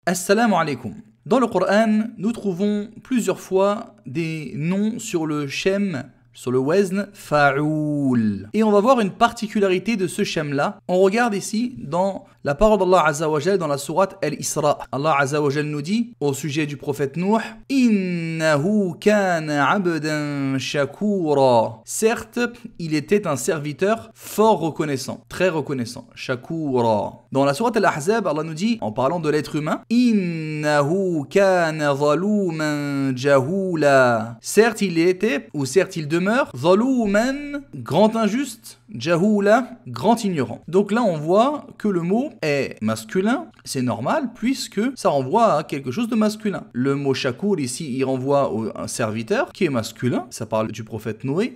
Assalamu alaikum. Dans le Coran, nous trouvons plusieurs fois des noms sur le shem, sur le wazn fa'oul. Et on va voir une particularité de ce shem-là. On regarde ici dans la parole d'Allah Azza wa Jal dans la sourate Al-Isra. Allah Azza wa Jal nous dit au sujet du prophète Nuh: Innahu kana abdan shakura. Certes, il était un serviteur fort reconnaissant, très reconnaissant. Shakura. Dans la sourate Al-Ahzab, Allah nous dit, en parlant de l'être humain: Innahu kana zaluman jahula. Certes, il était, ou certes, il demeure, zaluman, grand injuste, jahula, grand ignorant. Donc là, on voit que le mot est masculin, c'est normal, puisque ça renvoie à quelque chose de masculin. Le mot shakur ici, il renvoie à un serviteur qui est masculin, ça parle du prophète Nuh,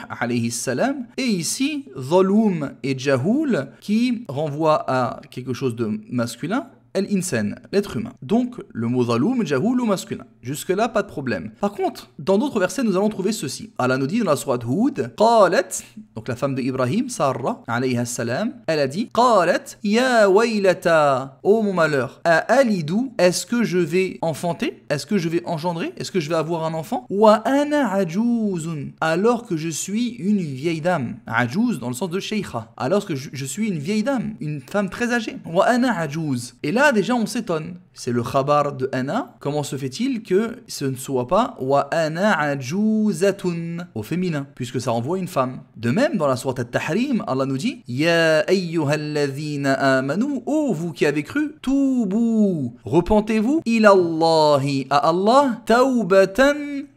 alayhi salam, et ici, zalum et jahul, qui renvoie à quelque chose de masculin, Al-insan, l'être humain. Donc, le mot zaloum, jahoul ou masculin. Jusque-là, pas de problème. Par contre, dans d'autres versets, nous allons trouver ceci. Allah nous dit dans la sourate Hud, qalat, donc la femme d'Ibrahim, Sarah, alayha salam, elle a dit, qalat, ya waylata, oh mon malheur, a alidou, est-ce que je vais enfanter? Est-ce que je vais engendrer? Est-ce que je vais avoir un enfant? Wa ana ajouzun, alors que je suis une vieille dame. Ajouz dans le sens de sheikha, alors que je suis une vieille dame, une femme très âgée. Wa ana ajouz. Et là, déjà, on s'étonne. C'est le khabar de ana. Comment se fait-il que ce ne soit pas wa ana ajouzatun au féminin, puisque ça renvoie à une femme. De même, dans la sourate At-Tahrim, Allah nous dit: Ya ayyuhalladhina amanu, ô vous qui avez cru, toubu, repentez-vous, ilallahi, à Allah, taubatan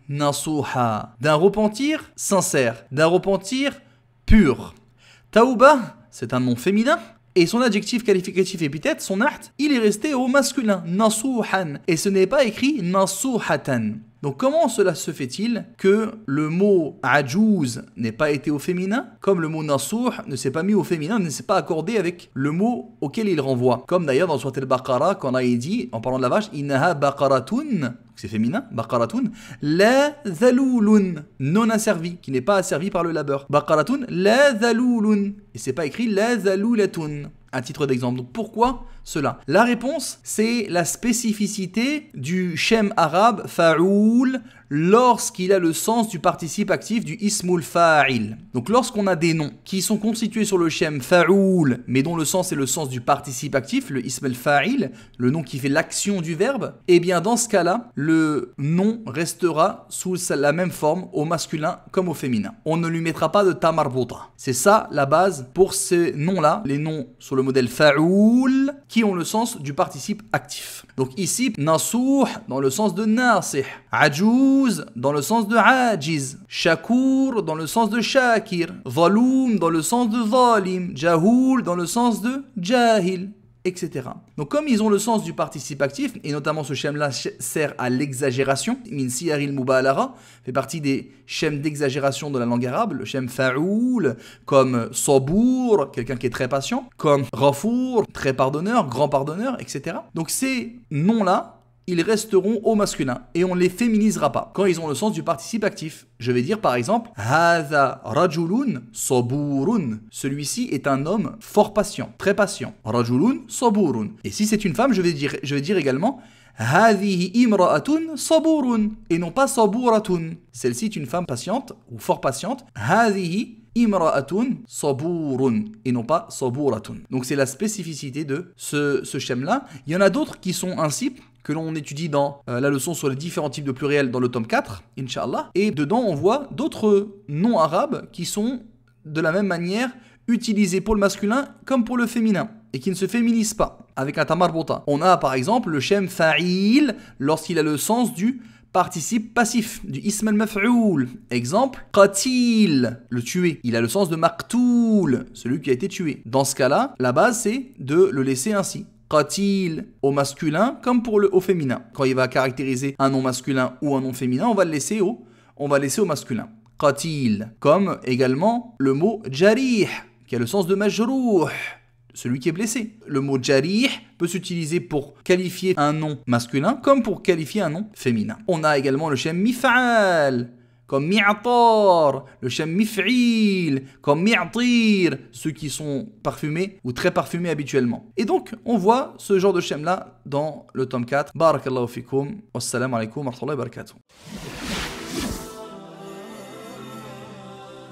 nasuha, d'un repentir sincère, d'un repentir pur. Tauba, c'est un nom féminin. Et son adjectif qualificatif épithète, son aht, il est resté au masculin, nasuhan. Et ce n'est pas écrit nasuhatan. Donc comment cela se fait-il que le mot ajouz n'ait pas été au féminin, comme le mot nasuh ne s'est pas mis au féminin, ne s'est pas accordé avec le mot auquel il renvoie. Comme d'ailleurs dans Surat al-Baqarah, quand on a dit, en parlant de la vache, innaha baqaratun, c'est féminin, baqaratun, la zaloulun, non asservi, qui n'est pas asservi par le labeur. Baqaratun, la zaloulun. Et c'est pas écrit la zaloulatun. À titre d'exemple. Donc pourquoi cela? La réponse, c'est la spécificité du shem arabe fa'oul lorsqu'il a le sens du participe actif du ismul fa'il. Donc lorsqu'on a des noms qui sont constitués sur le shem fa'oul, mais dont le sens est le sens du participe actif, le ismul fa'il, le nom qui fait l'action du verbe, et bien dans ce cas-là, le nom restera sous la même forme au masculin comme au féminin. On ne lui mettra pas de ta marbuta. C'est ça la base pour ces noms-là, les noms sur le modèle fa'oul, qui ont le sens du participe actif. Donc ici, nasuh dans le sens de nasih, ajouz dans le sens de ajiz, shakur dans le sens de shakir, zaloum dans le sens de zalim, jahoul dans le sens de jahil, etc. Donc comme ils ont le sens du participe actif, et notamment ce shem-là sert à l'exagération, min siyaril mubalara, fait partie des shems d'exagération de la langue arabe, le shem fa'oul, comme sabour, quelqu'un qui est très patient, comme ghafour, très pardonneur, grand pardonneur, etc. Donc ces noms-là, ils resteront au masculin et on ne les féminisera pas quand ils ont le sens du participe actif. Je vais dire par exemple Hadha rajulun saburun. Celui-ci est un homme fort patient, très patient. Rajulun saburun. Et si c'est une femme, je vais dire également Hadhihi imra'atun saburun et non pas saburatun. Celle-ci est une femme patiente ou fort patiente. Hadhihi imra'atun saburun et non pas saburatun. Donc c'est la spécificité de ce shem-là. Il y en a d'autres qui sont ainsi, que l'on étudie dans la leçon sur les différents types de pluriels dans le tome 4, Inch'Allah. Et dedans, on voit d'autres noms arabes qui sont de la même manière utilisés pour le masculin comme pour le féminin et qui ne se féminisent pas avec un tamarbota. On a par exemple le shem fa'il lorsqu'il a le sens du participe passif, du ism al-maf'oul. Exemple, qatil, le tué. Il a le sens de maqtoul, celui qui a été tué. Dans ce cas-là, la base c'est de le laisser ainsi. Qatil au masculin comme pour au féminin. Quand il va caractériser un nom masculin ou un nom féminin, on va le laisser au masculin. Qatil, comme également le mot jarih, qui a le sens de majrouh, celui qui est blessé. Le mot jarih peut s'utiliser pour qualifier un nom masculin comme pour qualifier un nom féminin. On a également le shem mif'al. comme mi'atar, le shem mif'il, comme mi'atir, ceux qui sont parfumés ou très parfumés habituellement. Et donc, on voit ce genre de shem là dans le tome 4. Barakallahu fikum, wassalamu alaikum wa rahmatullahi wa barakatuh.